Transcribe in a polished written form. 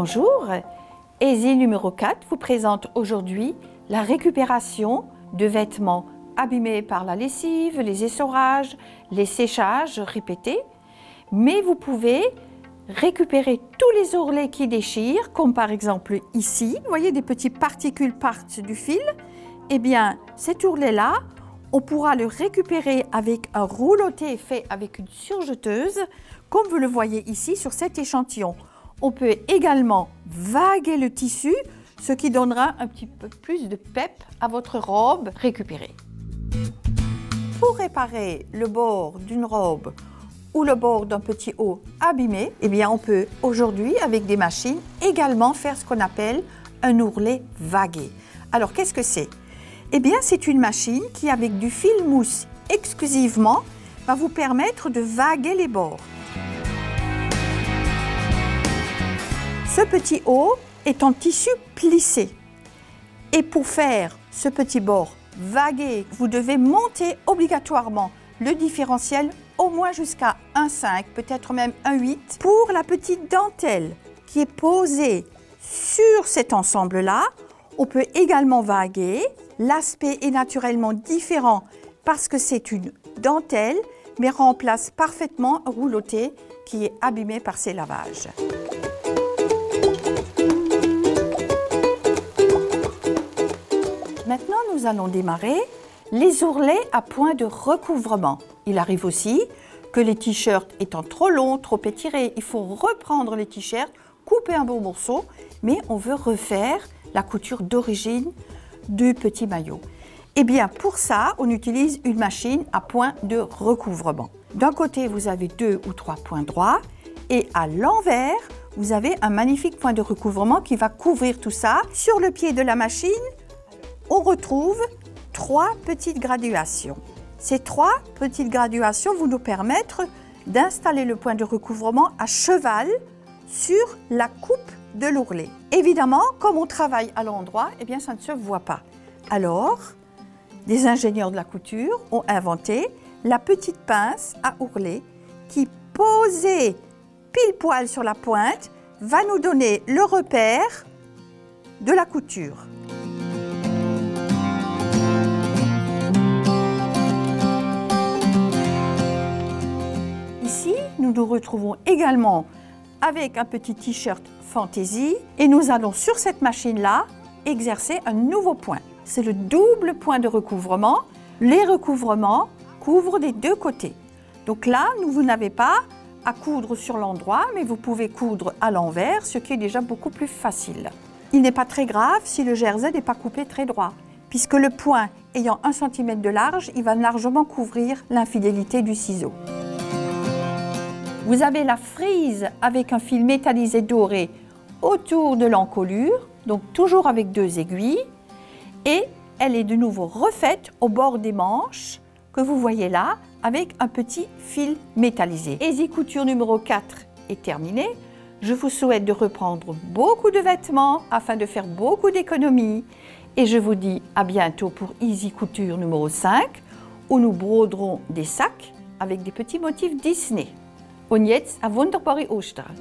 Bonjour, Easy numéro 4 vous présente aujourd'hui la récupération de vêtements abîmés par la lessive, les essorages, les séchages répétés. Mais vous pouvez récupérer tous les ourlets qui déchirent, comme par exemple ici, vous voyez des petites particules partent du fil. Eh bien, cet ourlet-là, on pourra le récupérer avec un rouleauté fait avec une surjeteuse, comme vous le voyez ici sur cet échantillon. On peut également vaguer le tissu, ce qui donnera un petit peu plus de pep à votre robe récupérée. Pour réparer le bord d'une robe ou le bord d'un petit haut abîmé, eh bien on peut aujourd'hui, avec des machines, également faire ce qu'on appelle un ourlet vagué. Alors qu'est-ce que c'est? Eh bien c'est une machine qui, avec du fil mousse exclusivement, va vous permettre de vaguer les bords. Ce petit haut est en tissu plissé. Et pour faire ce petit bord vagué, vous devez monter obligatoirement le différentiel au moins jusqu'à 1,5, peut-être même 1,8. Pour la petite dentelle qui est posée sur cet ensemble-là, on peut également vaguer. L'aspect est naturellement différent parce que c'est une dentelle, mais remplace parfaitement un rouleauté qui est abîmé par ces lavages. Maintenant, nous allons démarrer les ourlets à point de recouvrement. Il arrive aussi que les t-shirts étant trop longs, trop étirés, il faut reprendre les t-shirts, couper un bon morceau, mais on veut refaire la couture d'origine du petit maillot. Eh bien, pour ça, on utilise une machine à point de recouvrement. D'un côté, vous avez 2 ou 3 points droits et à l'envers, vous avez un magnifique point de recouvrement qui va couvrir tout ça. Sur le pied de la machine, on retrouve 3 petites graduations. Ces 3 petites graduations vont nous permettre d'installer le point de recouvrement à cheval sur la coupe de l'ourlet. Évidemment, comme on travaille à l'endroit, eh bien ça ne se voit pas. Alors, des ingénieurs de la couture ont inventé la petite pince à ourlet qui, posée pile poil sur la pointe, va nous donner le repère de la couture. Ici, nous nous retrouvons également avec un petit t-shirt fantaisie et nous allons sur cette machine-là exercer un nouveau point. C'est le double point de recouvrement. Les recouvrements couvrent des deux côtés. Donc là, vous n'avez pas à coudre sur l'endroit, mais vous pouvez coudre à l'envers, ce qui est déjà beaucoup plus facile. Il n'est pas très grave si le jersey n'est pas coupé très droit, puisque le point ayant 1 cm de large, il va largement couvrir l'infidélité du ciseau. Vous avez la frise avec un fil métallisé doré autour de l'encolure, donc toujours avec 2 aiguilles. Et elle est de nouveau refaite au bord des manches que vous voyez là avec un petit fil métallisé. Easy Couture numéro 4 est terminée. Je vous souhaite de reprendre beaucoup de vêtements afin de faire beaucoup d'économies. Et je vous dis à bientôt pour Easy Couture numéro 5 où nous broderons des sacs avec des petits motifs Disney. Und jetzt eine wunderbare Ostern!